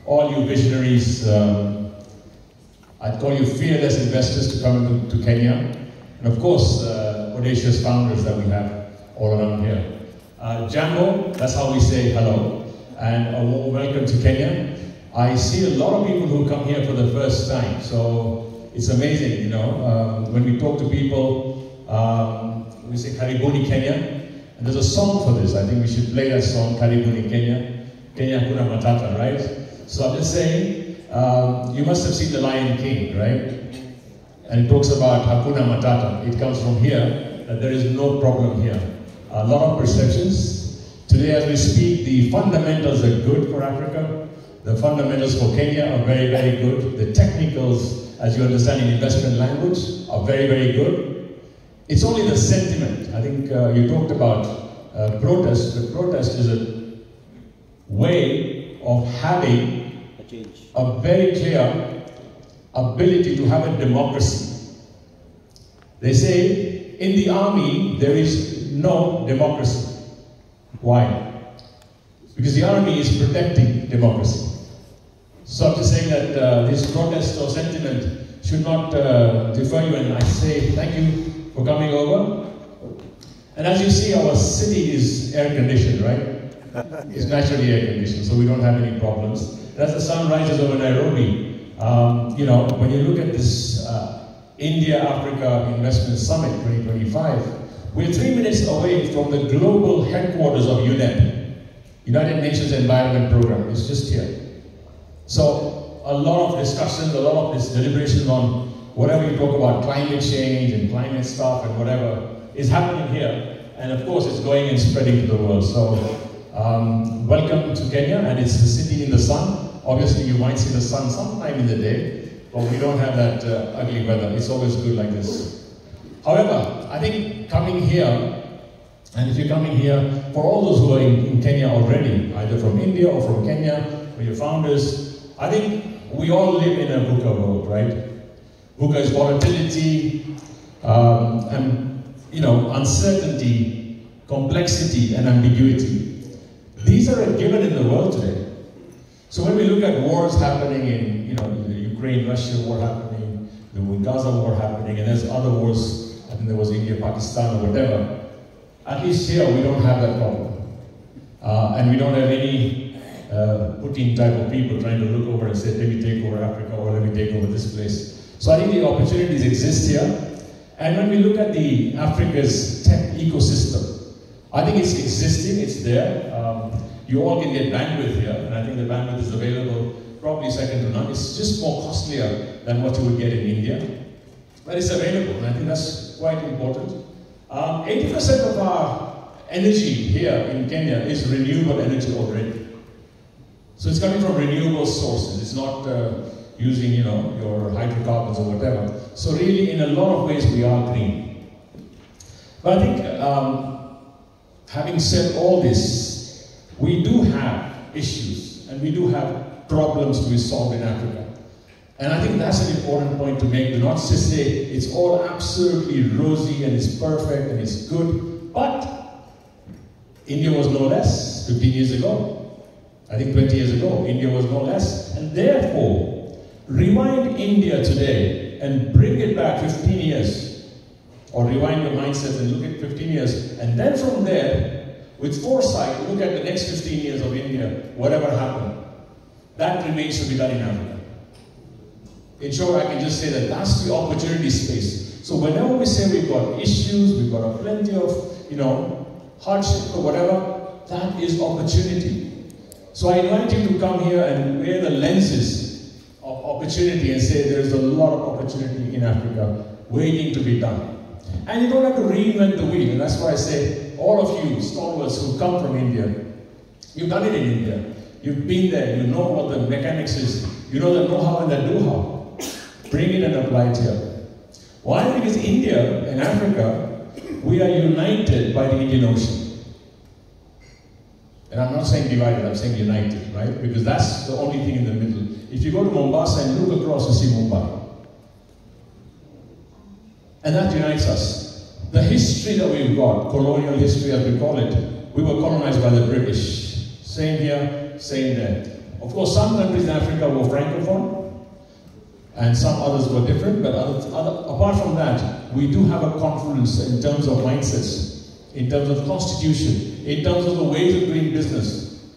all you visionaries, I'd call you fearless investors to come to Kenya, and of course, audacious founders that we have all around here. Jambo, that's how we say hello, and a warm welcome to Kenya. I see a lot of people who come here for the first time, so it's amazing, you know, when we talk to people, we say Karibuni Kenya, and there's a song for this. I think we should play that song, Karibuni Kenya, Kenya Hakuna Matata, right? So I'm just saying, you must have seen The Lion King, right? And it talks about Hakuna Matata. It comes from here, that there is no problem here. A lot of perceptions. Today as we speak, the fundamentals are good for Africa. The fundamentals for Kenya are very, very good. The technicals, as you understand in investment language, are very, very good. It's only the sentiment. I think you talked about protest. The protest is a way of having a very clear ability to have a democracy. They say in the army there is no democracy. Why? Because the army is protecting democracy. So I'm just saying that this protest or sentiment should not defer you, and I say thank you for coming over. And as you see, our city is air conditioned, right? It's naturally air conditioned, so we don't have any problems. And as the sun rises over Nairobi, you know, when you look at this India-Africa Investment Summit 2025, we're 3 minutes away from the global headquarters of UNEP, United Nations Environment Program. It's just here. So a lot of discussions, a lot of this deliberation on whatever you talk about climate change and climate stuff and whatever is happening here. And of course, it's going and spreading to the world. So welcome to Kenya, and it's the city in the sun. Obviously, you might see the sun sometime in the day, but we don't have that ugly weather. It's always good like this. However, I think coming here, and if you're coming here, for all those who are in Kenya already, either from India or from Kenya, or your founders, I think we all live in a VUCA world, right? VUCA is volatility, and you know, uncertainty, complexity, and ambiguity. These are a given in the world today. So when we look at wars happening in, you know, the Ukraine-Russia war happening, the Gaza war happening, and there's other wars, I think there was India, Pakistan, or whatever, at least here we don't have that problem. And we don't have any Putin type of people trying to look over and say, let me take over Africa, or let me take over this place. So I think the opportunities exist here. And when we look at the Africa's tech ecosystem, I think it's existing, it's there. You all can get bandwidth here, and I think the bandwidth is available probably second to none. It's just more costlier than what you would get in India, but it's available, and I think that's quite important. 80% of our energy here in Kenya is renewable energy already. So it's coming from renewable sources. It's not using, you know, your hydrocarbons or whatever. So really, in a lot of ways, we are green. But I think, having said all this, we do have issues, and we do have problems to be solved in Africa. And I think that's an important point to make. Do not just say it's all absolutely rosy and it's perfect and it's good, but India was no less 15 years ago. I think 20 years ago, India was no less. And therefore, rewind India today and bring it back 15 years, or rewind your mindset and look at 15 years, and then from there, with foresight, look at the next 15 years of India, whatever happened. That remains to be done in Africa. In short, I can just say that that's the opportunity space. So whenever we say we've got issues, we've got a plenty of, you know, hardship or whatever, that is opportunity. So I invite you to come here and wear the lenses of opportunity and say there's a lot of opportunity in Africa waiting to be done. And you don't have to reinvent the wheel, and that's why I say, all of you stalwarts who come from India, you've done it in India. You've been there, you know what the mechanics is. You know the know-how and the do-how. Bring it and apply it here. Why? Because India and Africa, we are united by the Indian Ocean. And I'm not saying divided, I'm saying united, right? Because that's the only thing in the middle. If you go to Mombasa and look across, you see Mumbai. And that unites us. The history that we've got, colonial history as we call it, we were colonized by the British. Same here, same there. Of course, some countries in Africa were francophone, and some others were different, but apart from that, we do have a confluence in terms of mindsets, in terms of constitution, in terms of the ways of doing business.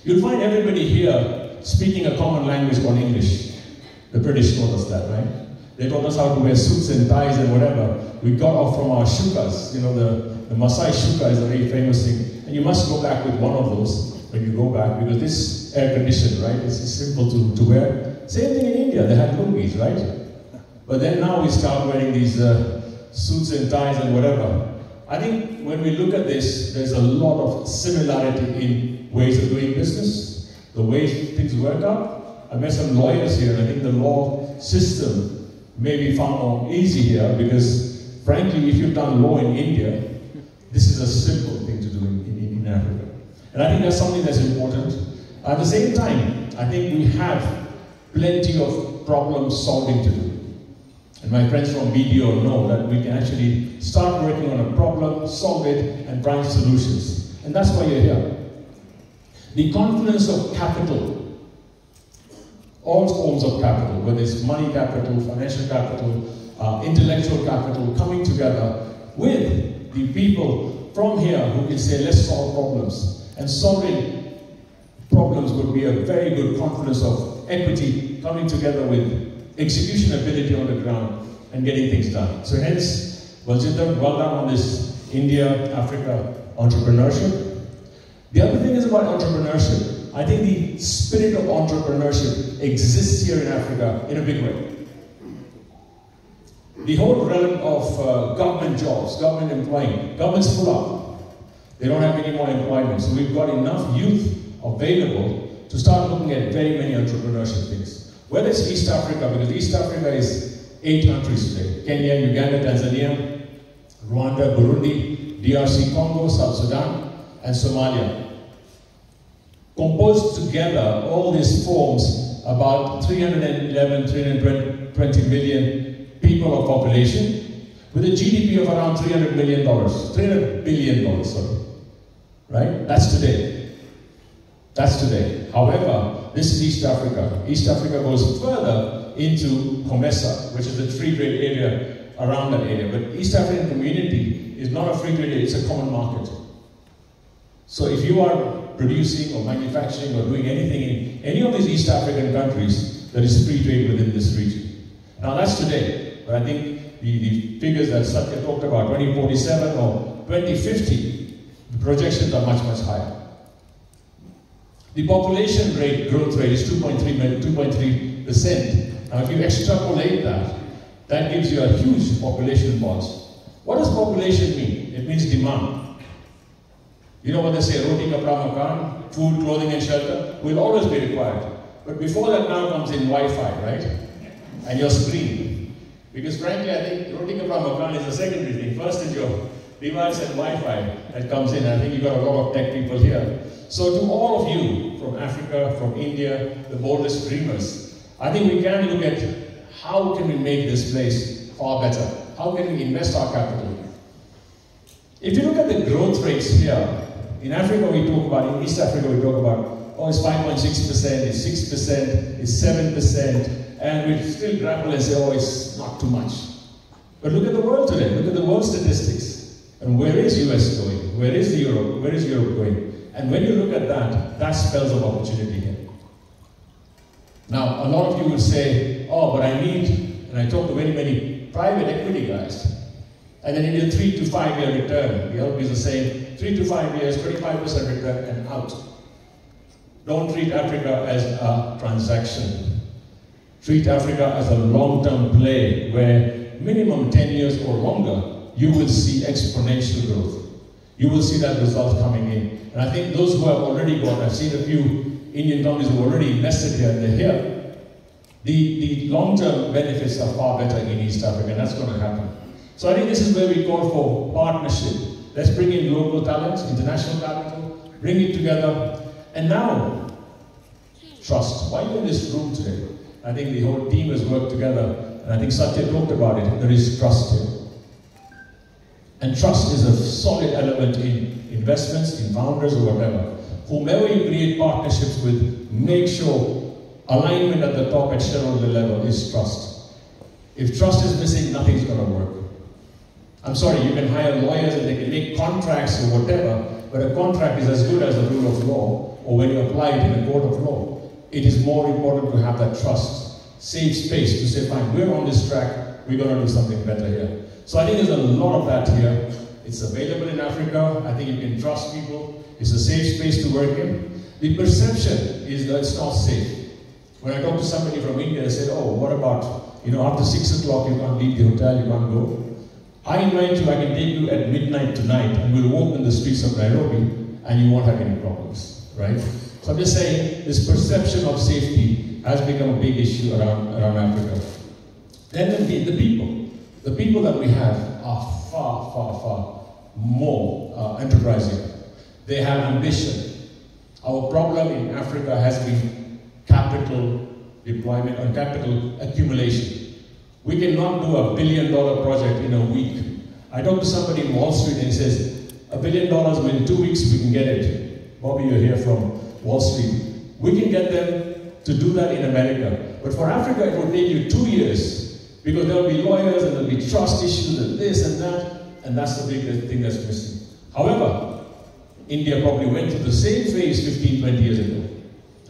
You'll find everybody here speaking a common language called English. The British taught us that, right? They taught us how to wear suits and ties and whatever. We got off from our shukas. You know, the Maasai shuka is a very famous thing. And you must go back with one of those when you go back, because this air conditioned, right? It's simple to wear. Same thing in India, they had lungis, right? But then now we start wearing these suits and ties and whatever. I think when we look at this, there's a lot of similarity in ways of doing business, the ways things work out. I met some lawyers here, and I think the law system may be far more easy here, because frankly, if you've done law in India, this is a simple thing to do in Africa. And I think that's something that's important. At the same time, I think we have plenty of problem solving to do. And my friends from BDO know that we can actually start working on a problem, solve it, and find solutions. And that's why you're here. The confluence of capital, all forms of capital, whether it's money capital, financial capital, intellectual capital, coming together with the people from here who can say, let's solve problems. And solving problems would be a very good confluence of equity coming together with execution ability on the ground and getting things done. So hence, well done on this India-Africa entrepreneurship. The other thing is about entrepreneurship. I think the spirit of entrepreneurship exists here in Africa in a big way. The whole realm of government jobs, government employing, government's full up. They don't have any more employment. So we've got enough youth available to start looking at very many entrepreneurship things. Whether it's East Africa, because East Africa is 8 countries today. Kenya, Uganda, Tanzania, Rwanda, Burundi, DRC Congo, South Sudan, and Somalia. Composed together, all this forms about 311, 320 million people of population, with a GDP of around $300 billion, sorry. Right? That's today. That's today. However, this is East Africa. East Africa goes further into COMESA, which is the free trade area around that area. But East African community is not a free trade area, it's a common market. So if you are producing or manufacturing or doing anything in any of these East African countries, there is free trade within this region. Now that's today, but I think the figures that Satya talked about, 2047 or 2050, the projections are much, much higher. The population rate, growth rate is 2.3%. Now if you extrapolate that, that gives you a huge population pulse. What does population mean? It means demand. You know what they say, roti kapda makan, food, clothing and shelter will always be required. But before that now comes in Wi-Fi, right? And your screen. Because frankly, I think roti kapda makan is a secondary thing. First is your device and Wi-Fi that comes in. I think you've got a lot of tech people here. So to all of you from Africa, from India, the boldest dreamers, I think we can look at how can we make this place far better? How can we invest our capital? If you look at the growth rates here, in Africa we talk about, in East Africa we talk about, oh it's 5.6%, it's 6%, it's 7%, and we still grapple and say, oh it's not too much. But look at the world today, look at the world statistics. And where is US going? Where is Europe? Where is Europe going? And when you look at that, that spells of opportunity here. Now, a lot of you will say, oh, but I need, and I talk to very many private equity guys, and then in a 3 to 5 year return, the LPs are saying 3 to 5 years, 25% return and out. Don't treat Africa as a transaction. Treat Africa as a long-term play where minimum 10 years or longer, you will see exponential growth. You will see that result coming in. And I think those who have already gone, I've seen a few Indian companies who have already invested here and they're here. The long-term benefits are far better in East Africa, and that's going to happen. So I think this is where we call for partnership. Let's bring in local talent, international capital, bring it together. And now, trust. Why are you in this room today? I think the whole team has worked together, and I think Satya talked about it. There is trust here. And trust is a solid element in investments, in founders or whatever. whomever you create partnerships with, make sure alignment at the top at shareholder level is trust. If trust is missing, nothing's going to work. I'm sorry, you can hire lawyers and they can make contracts or whatever, but a contract is as good as a rule of law, or when you apply it in a court of law. It is more important to have that trust, safe space to say, fine, we're on this track, we're going to do something better here. So I think there's a lot of that here. It's available in Africa. I think you can trust people. It's a safe space to work in. The perception is that it's not safe. When I talk to somebody from India, they say, oh, what about, after 6 o'clock you can't leave the hotel, you can't go. I invite you, I can take you at midnight tonight, and we'll walk in the streets of Nairobi, and you won't have any problems, right? So I'm just saying, this perception of safety has become a big issue around Africa. Then the people that we have are far, far, far more enterprising. They have ambition. Our problem in Africa has been capital deployment and capital accumulation. We cannot do $1 billion project in a week. I talked to somebody in Wall Street and he says, $1 billion in 2 weeks we can get it. Bobby, you're here from Wall Street. We can get them to do that in America. But for Africa, it will take you 2 years because there will be lawyers and there will be trust issues and this and that, and that's the big thing that's missing. However, India probably went through the same phase 15, 20 years ago.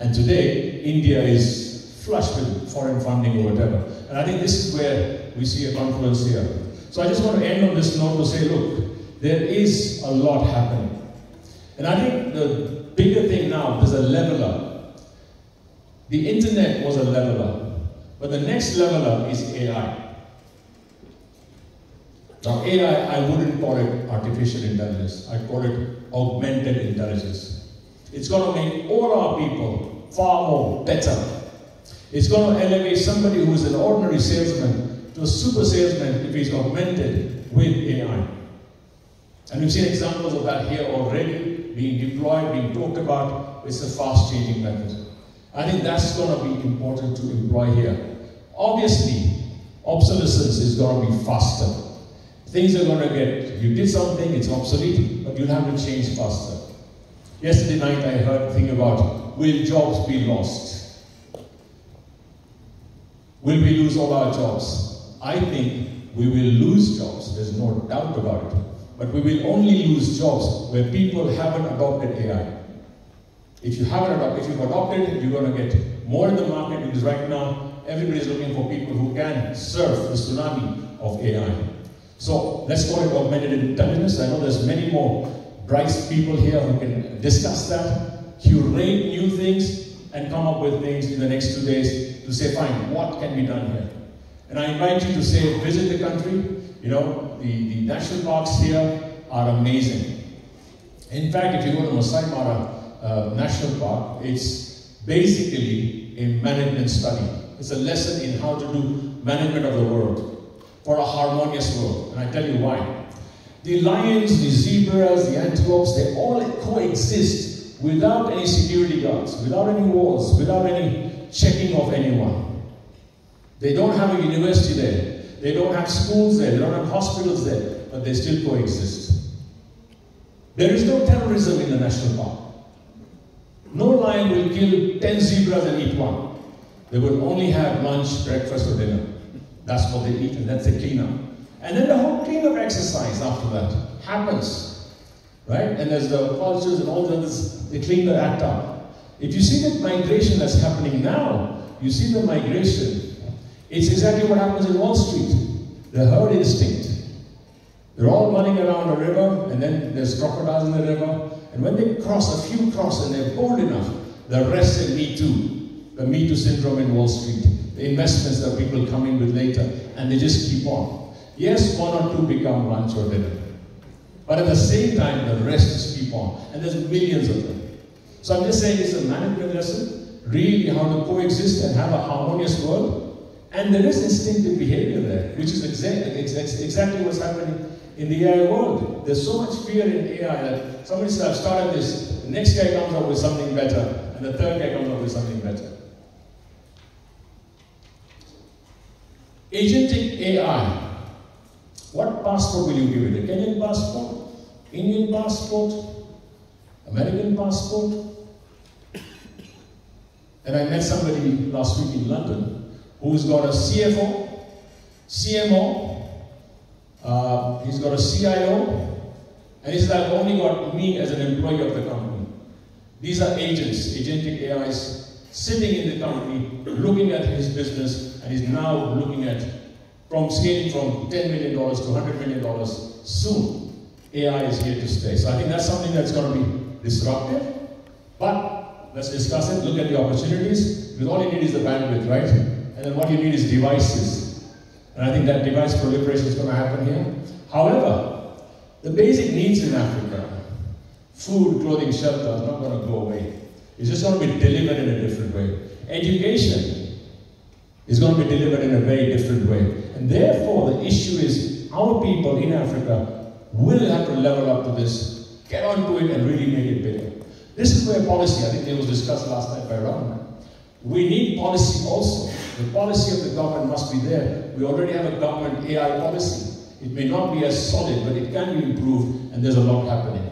And today, India is flush with foreign funding or whatever. And I think this is where we see a confluence here. So I just want to end on this note to say, look, there is a lot happening. And I think the bigger thing now, there's a leveler. The internet was a leveler, but the next leveler is AI. Now AI, I wouldn't call it artificial intelligence, I'd call it augmented intelligence. It's going to make all our people far more better. It's going to elevate somebody who is an ordinary salesman to a super salesman if he's augmented with AI. And we've seen examples of that here already, being deployed, being talked about. It's a fast-changing method. I think that's going to be important to employ here. Obviously, obsolescence is going to be faster. Things are going to get, you did something, it's obsolete, but you'll have to change faster. Yesterday night I heard a thing about, will jobs be lost? Will we lose all our jobs? I think we will lose jobs, there's no doubt about it. But we will only lose jobs where people haven't adopted AI. If you've adopted it, you're going to get more in the market because right now, everybody's looking for people who can surf the tsunami of AI. So let's call it augmented intelligence. I know there's many more bright people here who can discuss that, curate new things, and come up with things in the next 2 days to say, fine, what can be done here? And I invite you to say, visit the country. The national parks here are amazing. In fact, if you go to Masai Mara National Park, it's basically a management study. It's a lesson in how to do management of the world for a harmonious world. And I tell you why. The lions, the zebras, the antelopes, they all coexist without any security guards, without any walls, without any checking of anyone. They don't have a university there. They don't have schools there. They don't have hospitals there. But they still coexist. There is no terrorism in the national park. No lion will kill 10 zebras and eat one. They will only have lunch, breakfast, or dinner. That's what they eat, and that's the cleanup. And then the whole cleanup exercise after that happens, right? And there's the vultures and all the others, they clean the act up. If you see the migration that's happening now, you see the migration, it's exactly what happens in Wall Street. The herd instinct. They're all running around a river, and then there's crocodiles in the river, and when they cross, a few cross, and they're bold enough, the rest say Me Too. The Me Too syndrome in Wall Street. The investments that people come in with later, and they just keep on. Yes, 1 or 2 become lunch or dinner. But at the same time, the rest just keep on. And there's millions of them. So I'm just saying it's a management lesson, really how to coexist and have a harmonious world. And there is instinctive behavior there, which is exactly what's happening in the AI world. There's so much fear in AI that somebody said, I've started this, the next guy comes up with something better, and the third guy comes up with something better. Agentic AI. What passport will you give it? A Kenyan passport? Indian passport? American passport. And I met somebody last week in London who's got a CFO, CMO, he's got a CIO, and he said, I've only got me as an employee of the company. These are agents, agentic AIs, sitting in the company, looking at his business, and he's now looking at scaling from $10 million to $100 million soon. AI is here to stay. So I think that's something that's going to be disruptive, but let's discuss it, look at the opportunities, because all you need is the bandwidth, right? And then what you need is devices. And I think that device proliferation is going to happen here. However, the basic needs in Africa, food, clothing, shelter, are not going to go away. It's just going to be delivered in a different way. Education is going to be delivered in a very different way. And therefore, the issue is our people in Africa will have to level up to this, get onto it, and really make it bigger. This is where policy, I think it was discussed last night by Ram. We need policy also. The policy of the government must be there. We already have a government AI policy. It may not be as solid, but it can be improved, and there's a lot happening.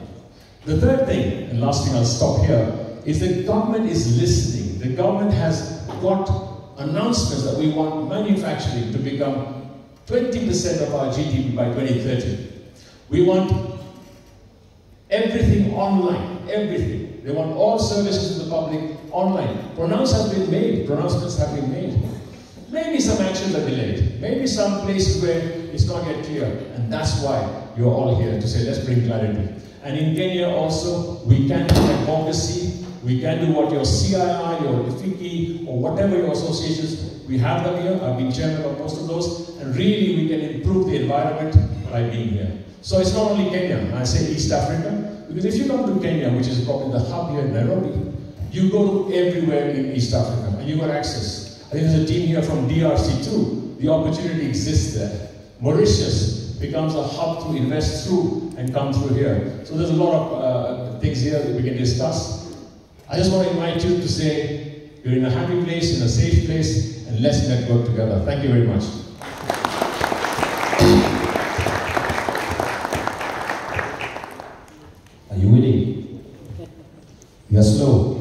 The third thing, and last thing I'll stop here, is the government is listening. The government has got announcements that we want manufacturing to become 20% of our GDP by 2030. We want everything online, everything. They want all services to the public online. Pronouncements have been made. Maybe some actions are delayed. Maybe some places where it's not yet clear. And that's why you're all here to say, let's bring clarity. And in Kenya also, we can do advocacy. We can do what your CII, your IFIKI, or whatever your associations, we have them here. I've been chairman of most of those. And really, we can improve the environment by being here. So it's not only Kenya. I say East Africa, because if you come to Kenya, which is probably the hub here in Nairobi, you go to everywhere in East Africa, and you got access. I think there's a team here from DRC too. The opportunity exists there. Mauritius becomes a hub to invest through and come through here. So there's a lot of things here that we can discuss. I just want to invite you to say, you're in a happy place, in a safe place, and let's network together. Thank you very much. Are you winning? You're slow.